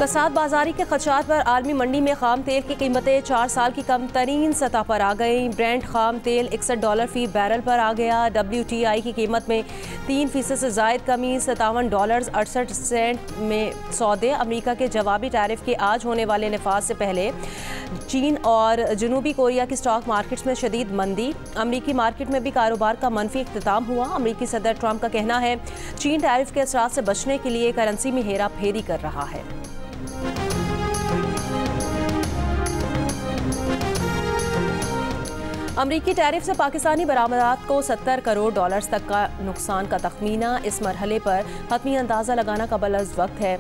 कसाद बाजारी के खदशात पर आलमी मंडी में खाम तेल की कीमतें 4 साल की कम तरीन सतह पर आ गई। ब्रेंट खाम तेल $61 फी बैरल पर आ गया। WTI की कीमत में 3% से जायद कमी, $57.68 में सौदे। अमेरिका के जवाबी टैरिफ के आज होने वाले नफाज से पहले चीन और जनूबी कोरिया की स्टॉक मार्केट्स में शदीद मंदी। अमरीकी मार्केट में भी कारोबार का मनफी इख्तिताम हुआ। अमरीकी सदर ट्रंप का कहना है चीन टैरिफ के असरात से बचने के लिए करेंसी में हेरा फेरी कर रहा है। अमरीकी टैरिफ से पाकिस्तानी बरामदात को $70 करोड़ तक का नुकसान का तखमीना। इस मरहले पर हतमी अंदाज़ा लगाना कबल अज़ वक्त है।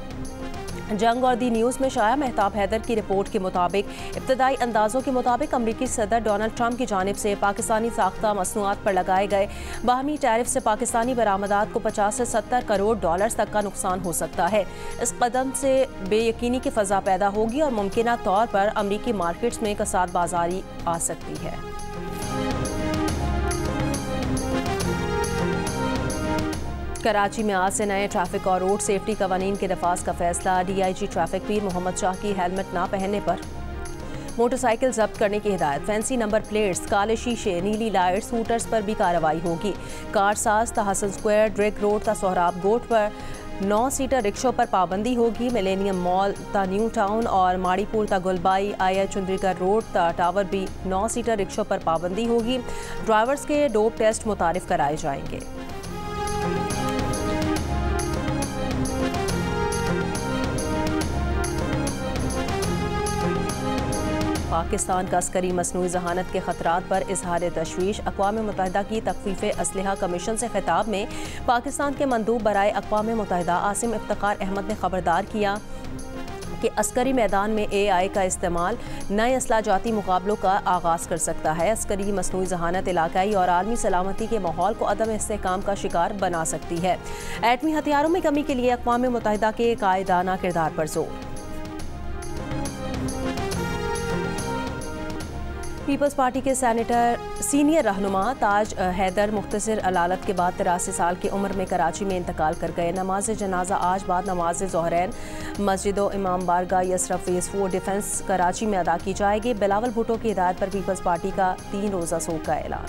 जंग और दी न्यूज़ में शाया मेहताब हैदर की रिपोर्ट के मुताबिक इब्तदाई अंदाजों के मुताबिक अमरीकी सदर डोनाल्ड ट्रंप की जानिब से पाकिस्तानी साख्ता मसनूआत पर लगाए गए बाहमी टैरिफ से पाकिस्तानी बरामदात को $50 से $70 करोड़ तक का नुकसान हो सकता है। इस कदम से बेयकीनी की फ़ज़ा पैदा होगी और मुमकिना तौर पर अमरीकी मार्केट्स में कसाद बाजारी आ सकती है। कराची में आज से नए ट्रैफिक और रोड सेफ्टी कवानीन के नफाज का फैसला। DIG ट्रैफिक पीर मोहम्मद शाह की हेलमेट ना पहनने पर मोटरसाइकिल जब्त करने की हिदायत। फैंसी नंबर प्लेट्स, काले शीशे, नीली लाइट, स्कूटर्स पर भी कार्रवाई होगी। कारसाज हसन स्क्वायर, ड्रिग रोड ता सोहराब गोट पर 9 सीटर रिक्शों पर पाबंदी होगी। मिलेनियम मॉल ता न्यू टाउन और माड़ीपुर ता गुलबाई, आया चुंदरीगढ़ रोड ता टावर भी 9 सीटर रिक्शों पर पाबंदी होगी। ड्राइवर्स के डोप टेस्ट मुतारिफ कराए जाएंगे। पाकिस्तान का अस्करी मसनूई जहानत के खतरात पर इजहार तशवीश। अक़वाम मुत्तहिदा की तख़फ़ीफ़े असलहा कमीशन से खिताब में पाकिस्तान के मंदूब बराए अक़वाम मुत्तहिदा आसिम इफ्तिखार अहमद ने खबरदार किया कि अस्करी मैदान में AI का इस्तेमाल नए असलाजाती मुकाबलों का आगाज़ कर सकता है। अस्करी मसनूई जहानत इलाकाई और आलमी सलामती के माहौल को अदम इस्तेहकाम का शिकार बना सकती है। एटमी हथियारों में कमी के लिए अक़वाम मुत्तहिदा के कायदाना किरदार पर जोर। पीपल्स पार्टी के सीनियर रहनुमा ताज हैदर मुख्तसर अलालत के बाद 83 साल की उम्र में कराची में इंतकाल कर गए। नमाज जनाजा आज बाद नमाज ज़ोहरैन मस्जिद इमाम बारगाह यसरफ फेज़ 4 डिफेंस कराची में अदा की जाएगी। बिलावल भुट्टो की हिदायत पर पीपल्स पार्टी का 3 रोज़ा सोग का ऐलान।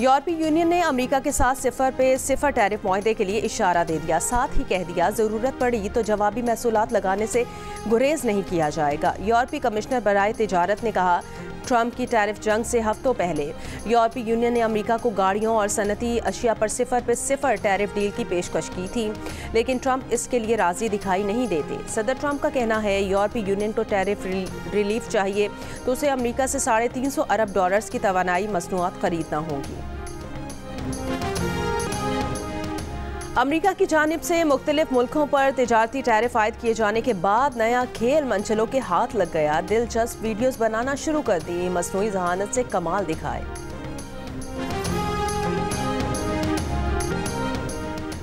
यूरोपीय यूनियन ने अमेरिका के साथ सिफर टैरिफ मुआहदे के लिए इशारा दे दिया। साथ ही कह दिया ज़रूरत पड़ी तो जवाबी महसूलात लगाने से गुरेज नहीं किया जाएगा। यूरोपीय कमिश्नर बराए तिजारत ने कहा ट्रंप की टैरिफ जंग से हफ्तों पहले यूरोपीय यूनियन ने अमेरिका को गाड़ियों और सनती अशिया पर सिफर टैरिफ डील की पेशकश की थी, लेकिन ट्रंप इसके लिए राजी दिखाई नहीं देते। सदर ट्रंप का कहना है यूरोपीय यूनियन को टैरिफ रिलीफ चाहिए तो उसे अमेरिका से $350 अरब की तवानाई मसनूआत खरीदना होगी। अमेरिका की जानिब से मुख्तलिफ मुल्कों पर तिजारती टैरिफ आयद किए जाने के बाद नया खेल मंचलों के हाथ लग गया। दिलचस्प वीडियोस बनाना शुरू कर दी, मसनूई जहानत से कमाल दिखाए।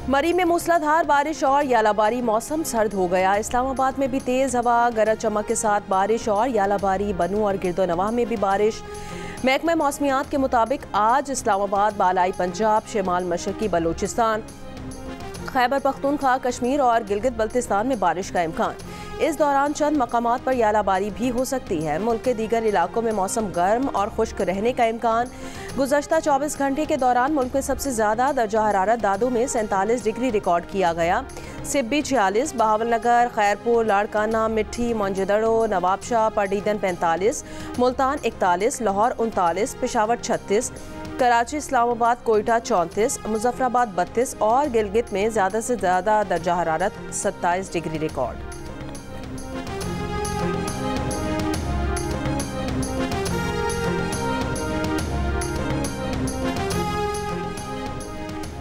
मरी में मूसलाधार बारिश और यालाबारी, मौसम सर्द हो गया। इस्लामाबाद में भी तेज़ हवा, गरज चमक के साथ बारिश और यालाबारी। बनू और गिरदोनवाह में भी बारिश। महकमा मौसमियात के मुताबिक आज इस्लामाबाद, बालाई पंजाब, शिमाल मशरकी बलूचिस्तान, खैबर पख्तूनख्वा, कश्मीर और गिलगित बल्तिस्तान में बारिश का इम्कान। इस दौरान चंद मकामात पर यालाबारी भी हो सकती है। मुल्क के दीगर इलाकों में मौसम गर्म और खुश्क रहने का इम्कान। गुज़श्ता 24 घंटे के दौरान मुल्क में सबसे ज़्यादा दर्जा हरारत दादू में 47 डिग्री रिकॉर्ड किया गया। सिब्बी 46, बहावलनगर, खैरपुर, लाड़काना, मिट्ठी, मोंजदड़ो, नवाबशाह, पडीदन 45, मुल्तान 41, लाहौर 39, पेशावर 36, कराची, इस्लामाबाद, कोयटा 34, मुजफ्फराबाद 32 और गिलगित में ज़्यादा से ज़्यादा दर्जा हरारत 27 डिग्री रिकॉर्ड।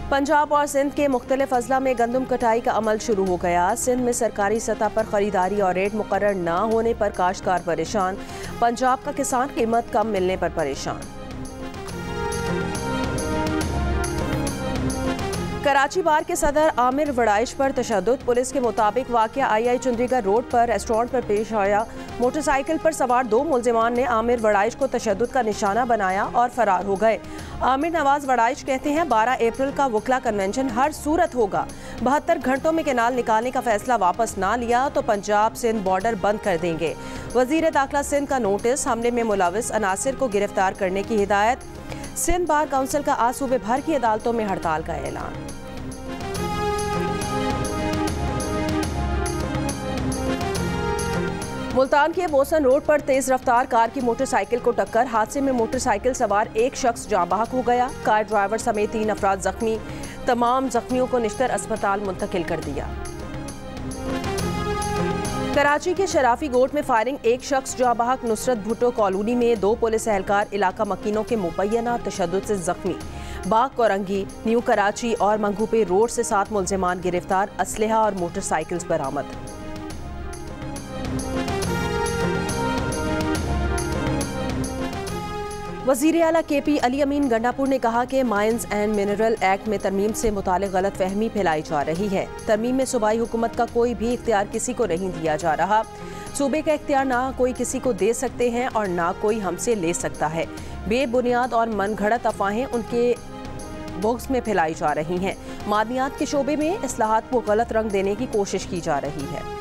पंजाब और सिंध के मुख्तलिफ अजला में गंदम कटाई का अमल शुरू हो गया। सिंध में सरकारी सतह पर खरीदारी और रेट मुकर्रर न होने पर काश्तकार परेशान। पंजाब का किसान कीमत कम मिलने पर परेशान। कराची बार के सदर आमिर वड़ाइश पर तशद्दुद। पुलिस के मुताबिक वाकया आई चंडीगढ़ रोड पर रेस्टोरेंट पर पेश आया। मोटरसाइकिल पर सवार 2 मुलजिमान ने आमिर वड़ाइश को तशद्दुद का निशाना बनाया और फरार हो गए। आमिर नवाज वड़ाइश कहते हैं 12 अप्रैल का वकला कन्वेंशन हर सूरत होगा। 72 घंटों में कैनाल निकालने का फैसला वापस ना लिया तो पंजाब सिंध बॉर्डर बंद कर देंगे। वजीर दाखिला सिंध का नोटिस, हमले में मुलविस अनासिर को गिरफ्तार करने की हिदायत। सिंध बार काउंसिल का आज सूबे भर की अदालतों में हड़ताल का ऐलान। मुल्तान के बोसन रोड पर तेज रफ्तार कार की मोटरसाइकिल को टक्कर। हादसे में मोटरसाइकिल सवार एक शख्स जाँ बहक हो गया। कार ड्राइवर समेत 3 अफराद जख्मी। तमाम जख्मियों को निश्तर अस्पताल मुंतकिल कर दिया। कराची के शराफी गोट में फायरिंग, एक शख्स जाँ बहक। नुसरत भुट्टो कॉलोनी में 2 पुलिस एहलकार इलाका मकीनों के मुबैना तशद्दुद से जख्मी। बाग कोरंगी, न्यू कराची और मंगूपे रोड से 7 मुलजिमान गिरफ्तार। असलहा और मोटरसाइकिल्स बरामद। वज़ीर आला KP अली अमीन गंडापुर ने कहा कि माइंस एंड मिनरल एक्ट में तरमीम से मुतालिक गलत फहमी फैलाई जा रही है। तरमीम में सूबाई हुकूमत का कोई भी इख्तियार किसी को नहीं दिया जा रहा। सूबे का इख्तियार ना कोई किसी को दे सकते हैं और ना कोई हमसे ले सकता है। बेबुनियाद और मनगढ़ंत अफवाहें उनके बॉक्स में फैलाई जा रही हैं। मादनियात के शोबे में इस्लाहात को गलत रंग देने की कोशिश की जा रही है।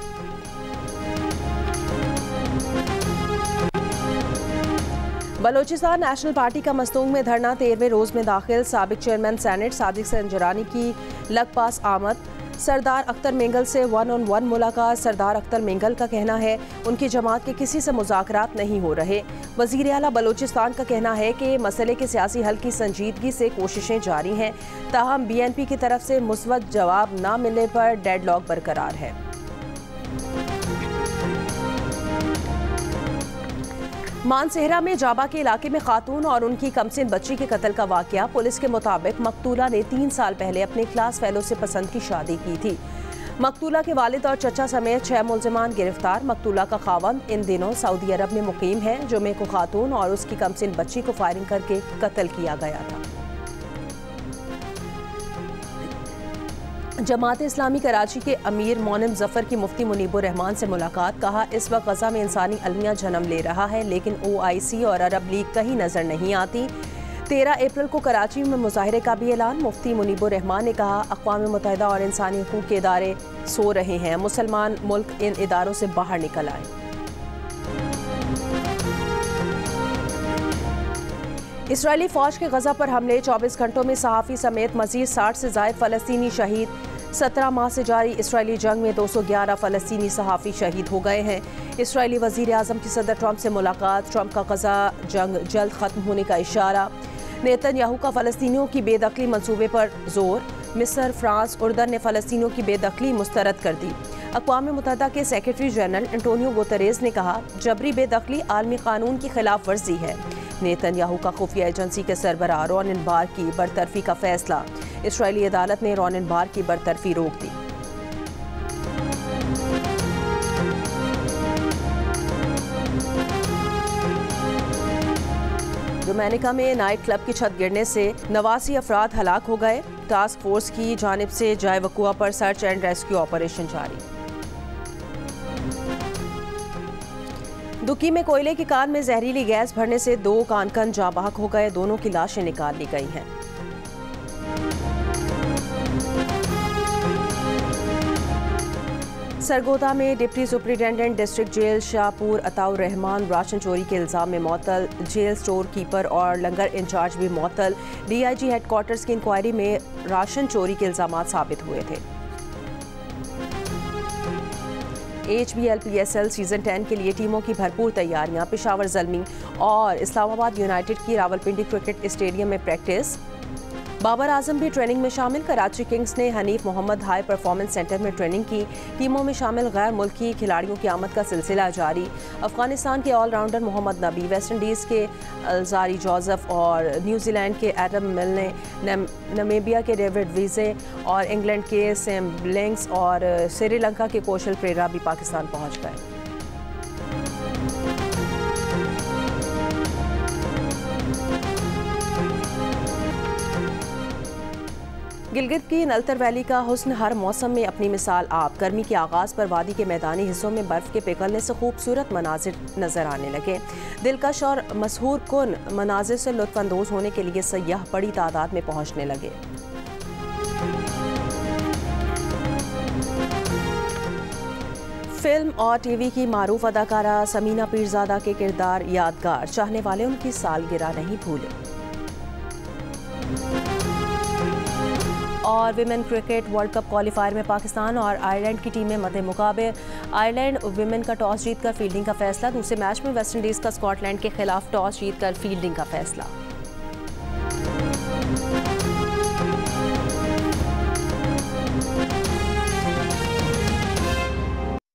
बलोचिस्तान नेशनल पार्टी का मस्तूंग में धरना 13वें रोज में दाखिल। साबिक चेयरमैन सेनेट सादिक संजरानी की लगपास आमद। सरदार अख्तर मेंगल से 1-on-1 मुलाकात। सरदार अख्तर मेंगल का कहना है उनकी जमात के किसी से मुज़ाकरात नहीं हो रहे। वज़ीर आला बलोचिस्तान का कहना है कि मसले के सियासी हल की संजीदगी से कोशिशें जारी हैं। ताहम BNP की तरफ से मुस्बत जवाब न मिलने पर डेडलॉक बरकरार है। मानसेहरा में जाबा के इलाके में खातून और उनकी कमसिन बच्ची के कत्ल का वाकया। पुलिस के मुताबिक मकतूला ने 3 साल पहले अपने क्लास फेलो से पसंद की शादी की थी। मकतूला के वालिद और चचा समेत 6 मुलजिमान गिरफ्तार। मकतूला का खावंद इन दिनों सऊदी अरब में मुकीम है। जुमे को खातून और उसकी कमसिन बच्ची को फायरिंग करके कत्ल किया गया था। जमात इस्लामी कराची के अमीर मोनिम जफर की मुफ्ती मुनीबुर रहमान से मुलाकात। कहा इस वक्त गजा में इंसानी अलमिया जन्म ले रहा है लेकिन OIC और अरब लीग कहीं नजर नहीं आती। 13 अप्रैल को कराची में मुजाहरे का भी ऐलान। मुफ्ती मुनीबुर रहमान ने कहा अक़वाम मुत्तहिदा और इंसानी हकूक़ के इदारे सो रहे हैं। मुसलमान मुल्क इन इदारों से बाहर निकल आए। इसराइली फौज के गजा पर हमले, 24 घंटों में सहाफ़ी समेत मजीद 60 से ज़ायद फ़लस्तीनी शहीद। 17 माह से जारी इसराइली जंग में 211 फ़लस्तीनी सहाफ़ी शहीद हो गए हैं। इसराइली वज़ीर आज़म की सदर ट्रंप से मुलाकात। ट्रंप का गजा जंग जल्द ख़त्म होने का इशारा। नेतन्याहू का फ़लस्तीनियों की बेदखली मंसूबे पर जोर। मिस्र, फ्रांस, उर्दन ने फ़लस्तीनियों की बेदखली मुस्तरद कर दी। अक़वाम मुत्तहिदा के सेक्रेटरी जनरल एंटोनियो गुतरेज़ ने कहा जबरी बेदखली आलमी कानून की खिलाफ वर्जी है। नेतन्याहू का खुफिया एजेंसी के सरबराह रोनेन बार की बरतरफी का फैसला। इसराइली अदालत ने रोनेन बार की बरतरफी रोक दी। डोमिनिका में नाइट क्लब की छत गिरने से 89 अफराद हलाक हो गए। टास्क फोर्स की जानिब से जाए वकुआ पर सर्च एंड रेस्क्यू ऑपरेशन जारी। दुकी में कोयले की कान में जहरीली गैस भरने से 2 कानकन जाँ बहक हो गए। दोनों की लाशें निकाल ली गई हैं। सरगोदा में deputy superintendent district jail Shahpur Ataur Rahman ration चोरी के इल्जाम में मअतल। जेल स्टोर कीपर और लंगर इंचार्ज भी मअतल। DIG हेडक्वार्टर्स की इंक्वायरी में राशन चोरी के इल्जाम साबित हुए थे। HBL-PSL सीजन 10 के लिए टीमों की भरपूर तैयारियां। पेशावर ज़ल्मी और इस्लामाबाद यूनाइटेड की रावलपिंडी क्रिकेट स्टेडियम में प्रैक्टिस। बाबर आजम भी ट्रेनिंग में शामिल। कराची किंग्स ने Hanif Mohammad high performance centre में ट्रेनिंग की। टीमों में शामिल गैर मुल्की खिलाड़ियों की आमद का सिलसिला जारी। अफगानिस्तान के ऑलराउंडर मोहम्मद नबी, वेस्ट इंडीज़ के अलजारी जोसेफ और न्यूजीलैंड के एडम मिल ने, नमीबिया के डेविड वीजे और इंग्लैंड के सैम ब्लिंक्स और श्रीलंका के कौशल प्रेरा भी पाकिस्तान पहुँच गए। गिलगित की नलतर वैली का हुस्न हर मौसम में अपनी मिसाल आप। गर्मी के आगाज़ पर वादी के मैदानी हिस्सों में बर्फ़ के पिघलने से खूबसूरत मनाजिर नजर आने लगे। दिलकश और मशहूर कुन मनाजिर से लुत्फ़अंदोज़ होने के लिए सयाह बड़ी तादाद में पहुँचने लगे। फिल्म और टीवी की मारूफ अदाकारा समीना पीरज़ादा के किरदार यादगार, चाहने वाले उनकी सालगिरह नहीं भूले। और women cricket world cup qualifier में पाकिस्तान और आयरलैंड की टीमें मध्य मुकाबले। आयरलैंड विमेन का टॉस जीतकर फील्डिंग का फैसला। दूसरे मैच में वेस्टइंडीज़ का स्कॉटलैंड के खिलाफ टॉस जीतकर फील्डिंग का फैसला।